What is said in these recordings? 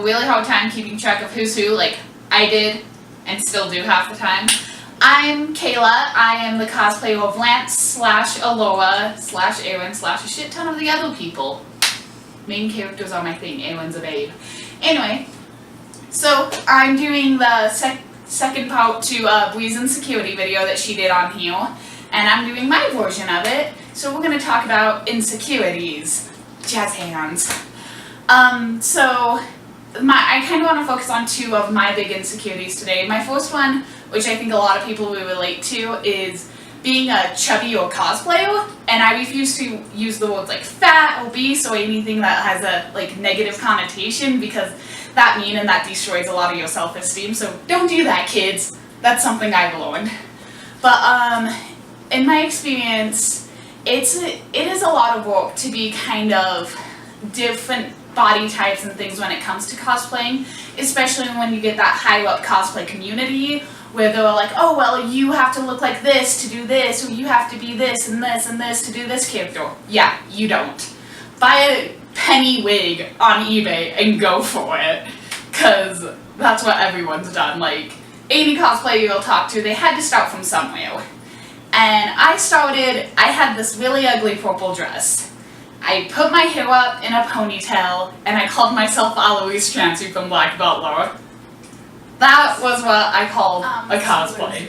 really hard time keeping track of who's who, like I did and still do half the time. I'm Kayla. I am the cosplayer of Rant / Alora / Aaron / a shit ton of the other people. Main characters are my thing. Aaron's a babe. Anyway, so I'm doing the second part to Bris' Insecurity video that she did on here, and I'm doing my version of it. So we're going to talk about insecurities. Jazz hands. I kind of want to focus on two of my big insecurities today. My first one, which I think a lot of people will relate to, is being a chubby or cosplayer, and I refuse to use the words like fat, obese, or anything that has a like negative connotation, because that means and that destroys a lot of your self-esteem. So don't do that, kids. That's something I've learned. But in my experience, it is a lot of work to be kind of different body types and things when it comes to cosplaying, especially when you get that higher up cosplay community where they're like, oh well, you have to look like this to do this, or you have to be this and this and this to do this character. Yeah, you don't. Buy a penny wig on eBay and go for it, because that's what everyone's done. Like, any cosplayer you'll talk to, they had to start from somewhere. And I had this really ugly purple dress. I put my hair up in a ponytail, and I called myself Alois Chancy from Black Butler. That was what I called a cosplay.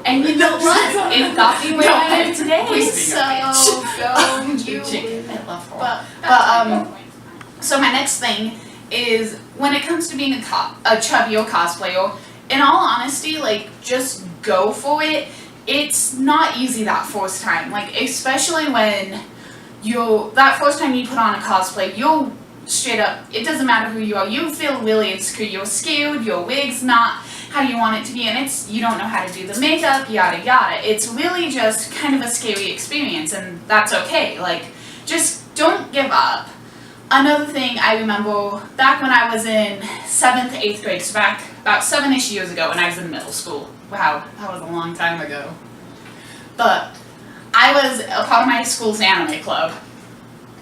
And you know what? It got me where I am today, so go you. So my next thing is, when it comes to being a chubby or cosplayer, in all honesty, like, just go for it. It's not easy that first time, like, especially when that first time you put on a cosplay, you'll straight up, it doesn't matter who you are, you feel really insecure, you're scared, your wig's not how you want it to be, and you don't know how to do the makeup, yada yada. It's really just kind of a scary experience, and that's okay. Like, just don't give up. Another thing I remember, back when I was in 7th, 8th grade, so back about 7-ish years ago when I was in middle school. Wow, that was a long time ago. But I was a part of my school's anime club.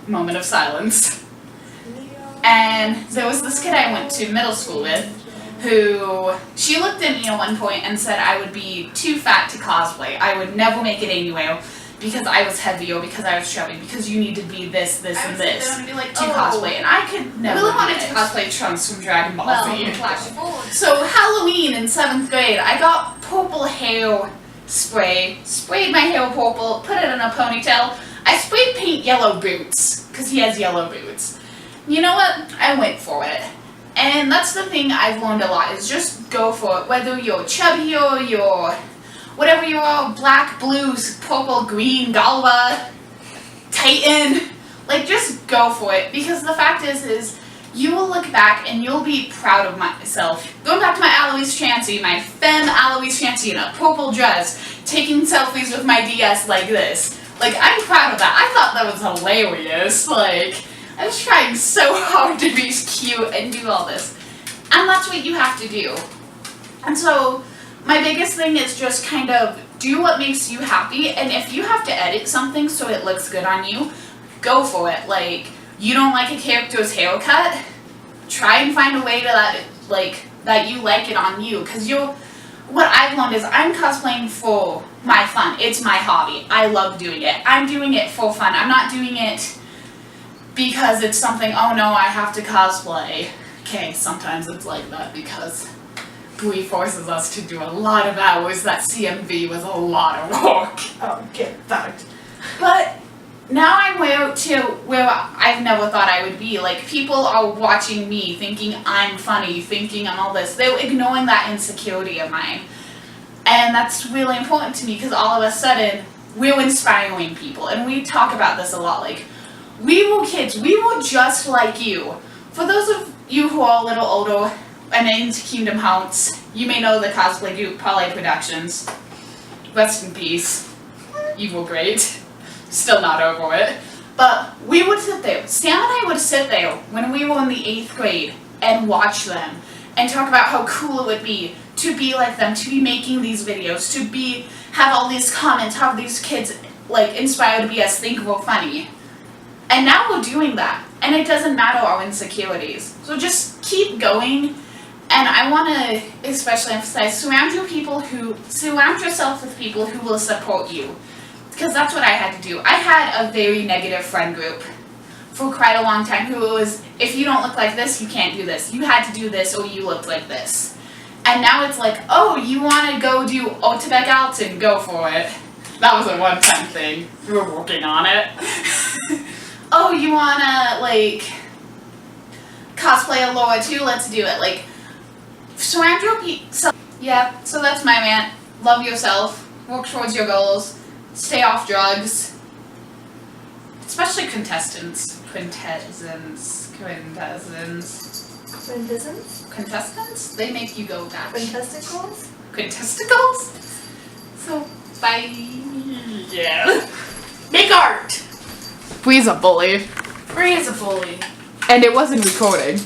Moment of silence. And there was this kid I went to middle school with who, she looked at me at one point and said I would be too fat to cosplay. I would never make it anywhere because I was heavy or because I was chubby, because you need to be this, and this to cosplay. And I could never. I really wanted to cosplay Trunks from Dragon Ball Z. So Halloween in 7th grade, I got purple hair spray, sprayed my hair purple, put it in a ponytail. I sprayed paint yellow boots, because he has yellow boots. You know what? I went for it. And that's the thing I've learned a lot, is just go for it. Whether you're chubby or you're whatever you are, black, blue, purple, green, Galva, Titan, like, just go for it. Because the fact is you will look back and you'll be proud of myself. Going back to my Alois Chancy, my femme Alois Chancy in a purple dress, taking selfies with my DS like this. Like, I'm proud of that. I thought that was hilarious. Like, I was trying so hard to be cute and do all this. And that's what you have to do. And so, my biggest thing is just kind of do what makes you happy. And if you have to edit something so it looks good on you, go for it. Like, you don't like a character's haircut, try and find a way to that you like it on you. Because what I've learned is I'm cosplaying for my fun. It's my hobby. I love doing it. I'm doing it for fun. I'm not doing it because it's something, oh no, I have to cosplay. Okay, sometimes it's like that because Brie forces us to do a lot of hours. That CMV was a lot of work. Oh, get fucked. But now I'm where I've never thought I would be. Like, people are watching me, thinking I'm funny, thinking I'm all this. They're ignoring that insecurity of mine. And that's really important to me, because all of a sudden, we're inspiring people. And we talk about this a lot. Like, we were kids. We were just like you. For those of you who are a little older and into Kingdom Hearts, you may know the cosplay group Parlay Productions. Rest in peace. You were great. Still not over it. But we would sit there. Sam and I would sit there when we were in the 8th grade and watch them and talk about how cool it would be to be like them, to be making these videos, to have all these comments, have these kids like inspired to be us, think we're funny. And now we're doing that. And it doesn't matter our insecurities. So just keep going. And I want to especially emphasize, surround yourself with people who will support you. Because that's what I had to do. I had a very negative friend group for quite a long time who was, if you don't look like this, you can't do this. You had to do this or you looked like this. And now it's like, oh, you want to go do Otebek Alton, go for it. That was a one-time thing. We're working on it. Oh, you want to, like, cosplay a Laura too? Let's do it. Like, surround yourself. Yeah, so that's my rant. Love yourself. Work towards your goals. Stay off drugs. Especially contestants. Contestants? They make you go back. Quintesticles? So, bye. Yeah. Make art! Bree's a bully. Bris is a bully. And it wasn't recording.